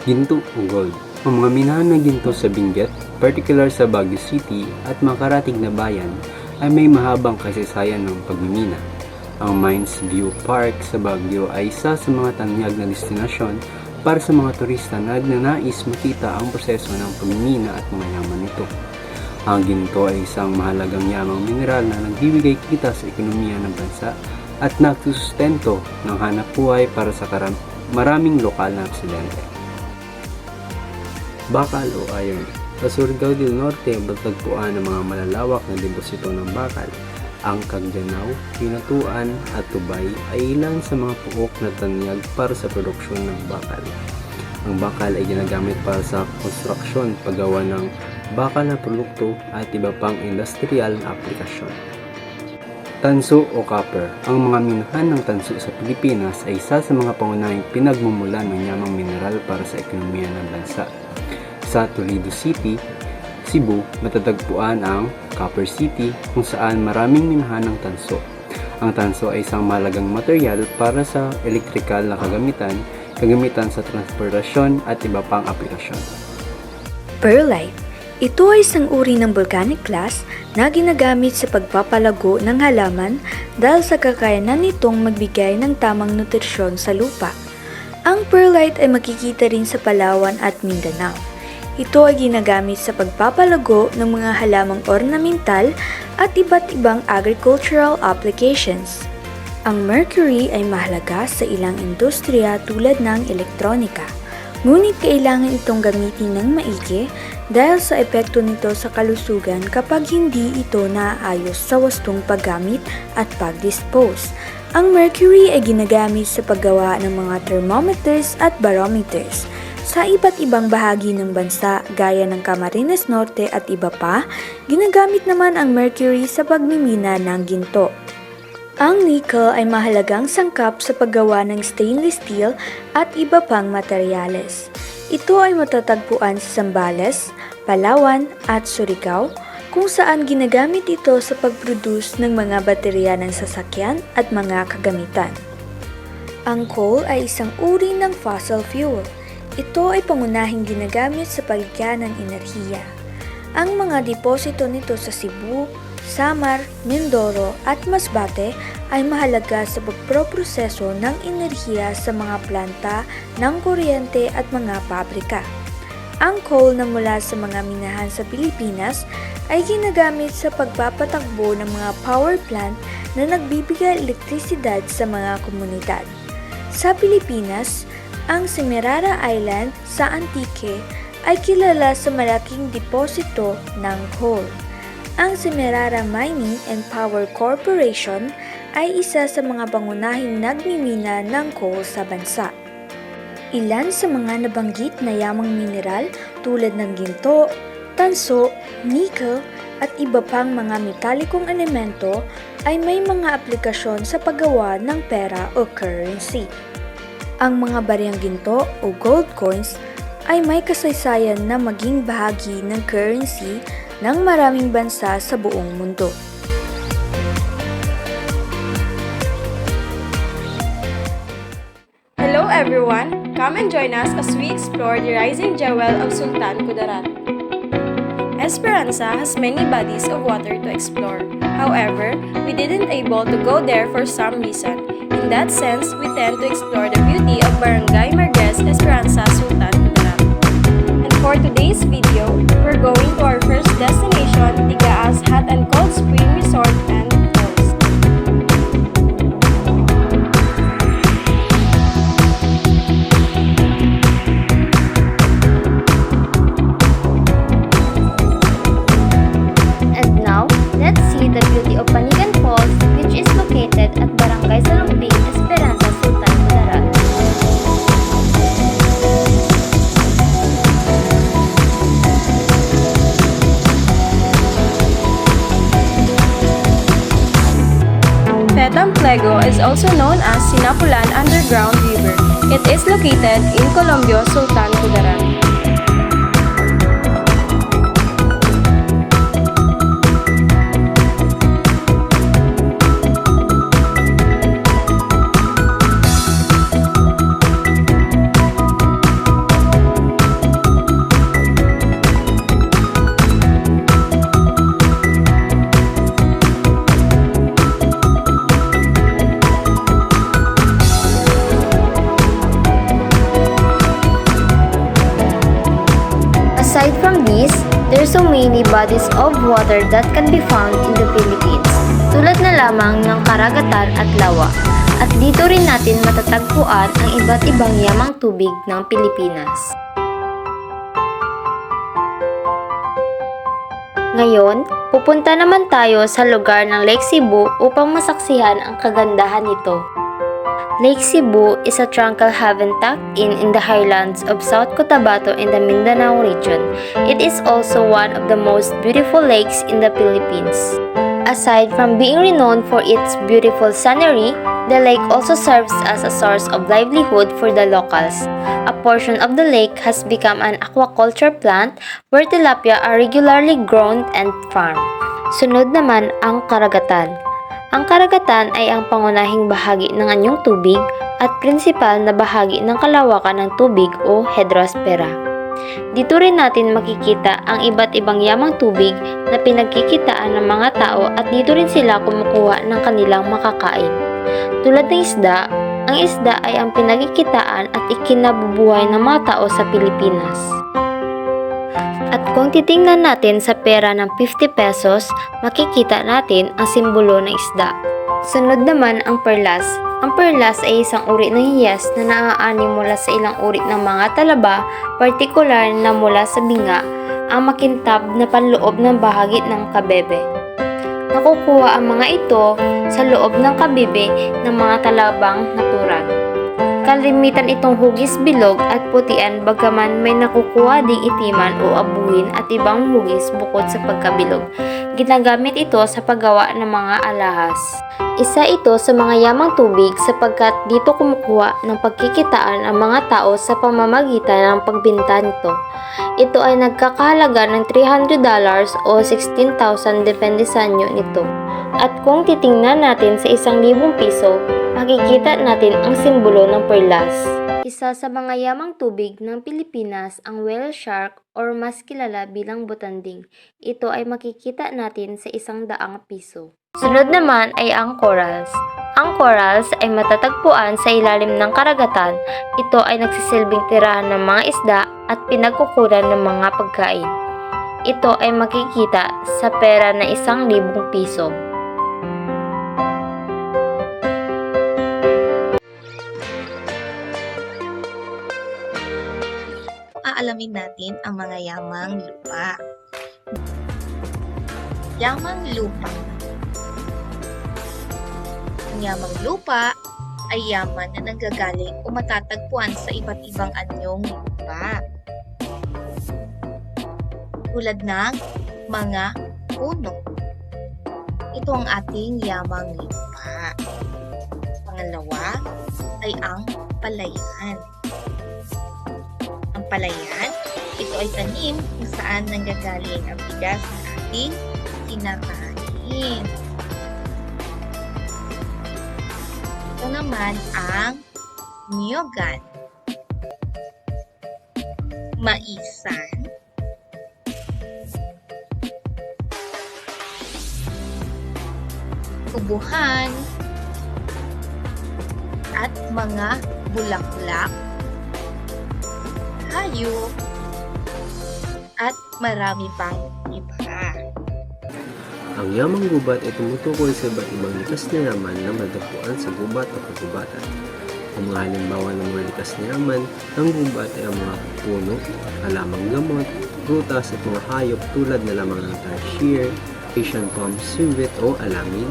Ginto o gold. Ang mga minahan ng ginto sa Benguet, particular sa Baguio City at mga karatig na bayan, ay may mahabang kasaysayan ng pagmimina. Ang Mines View Park sa Baguio ay isa sa mga tanyag na destinasyon para sa mga turista na nagnanais makita ang proseso ng pagmimina at mga yaman nito. Ang ginto ay isang mahalagang yamang mineral na nagbibigay kita sa ekonomiya ng bansa at nagsusustento ng hanap buhay para sa maraming lokal na residente. Bakal o iron. Sa Surigao del Norte, matagpuan ng mga malalawak na deposito ng bakal. Ang Cagdianao, Pinatuan at Tubay ay ilan sa mga puok na tanyag para sa produksyon ng bakal. Ang bakal ay ginagamit para sa konstruksyon, paggawa ng bakal na produkto at iba pang industrial na aplikasyon. Tanso o copper. Ang mga minahan ng tanso sa Pilipinas ay isa sa mga pangunahing pinagmumulan ng yamang mineral para sa ekonomiya ng bansa. Sa Toledo City, Cebu, matatagpuan ang Copper City kung saan maraming minahan ng tanso. Ang tanso ay isang mahalagang material para sa elektrikal na kagamitan sa transportasyon at iba pang aplikasyon. Pearlite. Ito ay isang uri ng volcanic glass na ginagamit sa pagpapalago ng halaman dahil sa kakayanan nitong magbigay ng tamang nutrisyon sa lupa. Ang pearlite ay makikita rin sa Palawan at Mindanao. Ito ay ginagamit sa pagpapalago ng mga halamang ornamental at iba't ibang agricultural applications. Ang mercury ay mahalaga sa ilang industriya tulad ng elektronika, ngunit kailangan itong gamitin ng maigi dahil sa epekto nito sa kalusugan kapag hindi ito naaayos sa wastong paggamit at pag-dispose. Ang mercury ay ginagamit sa paggawa ng mga thermometers at barometers sa iba't ibang bahagi ng bansa gaya ng Camarines Norte at iba pa. Ginagamit naman ang mercury sa pagmimina ng ginto. Ang nickel ay mahalagang sangkap sa paggawa ng stainless steel at iba pang materyales. Ito ay matatagpuan sa Zambales, Palawan at Surigao, kung saan ginagamit ito sa pag-produce ng mga baterya ng sasakyan at mga kagamitan. Ang coal ay isang uri ng fossil fuel. Ito ay pangunahing ginagamit sa paligyan ng enerhiya. Ang mga deposito nito sa Cebu, Samar, Mindoro at Masbate ay mahalaga sa pagproproseso ng enerhiya sa mga planta ng kuryente at mga pabrika. Ang coal na mula sa mga minahan sa Pilipinas ay ginagamit sa pagpapatakbo ng mga power plant na nagbibigay elektrisidad sa mga komunidad. Sa Pilipinas, ang Semirara Island sa Antique ay kilala sa malaking deposito ng coal. Ang Semirara Mining and Power Corporation ay isa sa mga pangunahing nagmimina ng coal sa bansa. Ilan sa mga nabanggit na yamang mineral tulad ng ginto, tanso, nickel at iba pang mga metalikong elemento ay may mga aplikasyon sa paggawa ng pera o currency. Ang mga bariyang ginto o gold coins ay may kasaysayan na maging bahagi ng currency ng maraming bansa sa buong mundo. Hello everyone! Come and join us as we explore the rising jewel of Sultan Kudarat. Esperanza has many bodies of water to explore. However, we didn't able to go there for some reason. In that sense, we tend to explore the beauty of Barangay Marquez, Esperanza, Sultan Kudarat. And for today's video, we're going to our first destination, Tigaas Hot and Cold Spring Resort and Falls. And now, let's see the beauty of Panigan Falls, which is located at Barangay Salumping, Esperanza, Sultan Kudarat. Petang Plego is also known as Sinapulan Underground River. It is located in Colombio, Sultan Kudarat. many bodies of water that can be found in the Philippines, tulad na lamang ng karagatan at lawa. At dito rin natin matatagpuan ang iba't ibang yamang tubig ng Pilipinas. Ngayon, pupunta naman tayo sa lugar ng Lake Cebu upang masaksihan ang kagandahan nito. Lake Cebu is a tranquil haven tucked in the highlands of South Cotabato in the Mindanao region. It is also one of the most beautiful lakes in the Philippines. Aside from being renowned for its beautiful scenery, the lake also serves as a source of livelihood for the locals. A portion of the lake has become an aquaculture plant where tilapia are regularly grown and farmed. Sunod naman ang karagatan. Ang karagatan ay ang pangunahing bahagi ng anyong tubig at prinsipal na bahagi ng kalawakan ng tubig o hydrosfera. Dito rin natin makikita ang iba't ibang yamang tubig na pinagkikitaan ng mga tao at dito rin sila kumukuha ng kanilang makakain. Tulad ng isda, ang isda ay ang pinagkikitaan at ikinabubuhay ng mga tao sa Pilipinas. At kung titingnan natin sa pera ng 50 pesos, makikita natin ang simbolo ng isda. Sunod naman ang perlas. Ang perlas ay isang uri ng hiyas na naaani mula sa ilang uri ng mga talaba, partikular na mula sa binga, ang makintab na panloob ng bahagi ng kabebe. Nakukuha ang mga ito sa loob ng kabebe ng mga talabang natural. Kalimitan itong hugis bilog at putian bagaman may nakukuha ding itiman o abuhin at ibang hugis bukod sa pagkabilog. Ginagamit ito sa paggawa ng mga alahas. Isa ito sa mga yamang tubig sapagkat dito kumukuha ng pagkikitaan ang mga tao sa pamamagitan ng pagbinta nito. Ito ay nagkakahalaga ng $300 o 16,000 depende sa anyo nito. At kung titingnan natin sa 1,000 piso, makikita natin ang simbolo ng perlas. Isa sa mga yamang tubig ng Pilipinas ang whale shark or mas kilala bilang botanding. Ito ay makikita natin sa 100 piso. Sunod naman ay ang corals. Ang corals ay matatagpuan sa ilalim ng karagatan. Ito ay nagsisilbing tirahan ng mga isda at pinagkukunan ng mga pagkain. Ito ay makikita sa pera na 1,000 piso. Aalamin natin ang mga yamang lupa. Yamang lupa. Ang yamang lupa ay yaman na nanggagaling o matatagpuan sa iba't ibang anyong lupa. Tulad ng mga puno. Ito ang ating yamang lupa. Pangalawa ay ang palayan. Ang palayan, ito ay tanim kung saan nanggagaling ang bigas na ating kinakain. Ito naman ang niyogan, maisan, ubuhan, at mga bulaklak, hayop, at marami pang iba. Ang yamang gubat ay tumutukoy sa iba't ibang likas na yaman na madatagpuan sa gubat o kagubatan. Ang mga halimbawa ng mga likas na yaman ng gubat ay ang mga puno, halamang gamot, prutas at mga hayop tulad na lamang ng tarsier, Asian palm civet o alamid,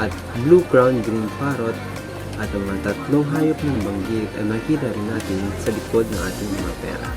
at blue crown green parrot, at ang mga tatlong hayop ng banggit ay makita rin natin sa likod ng ating mga pera.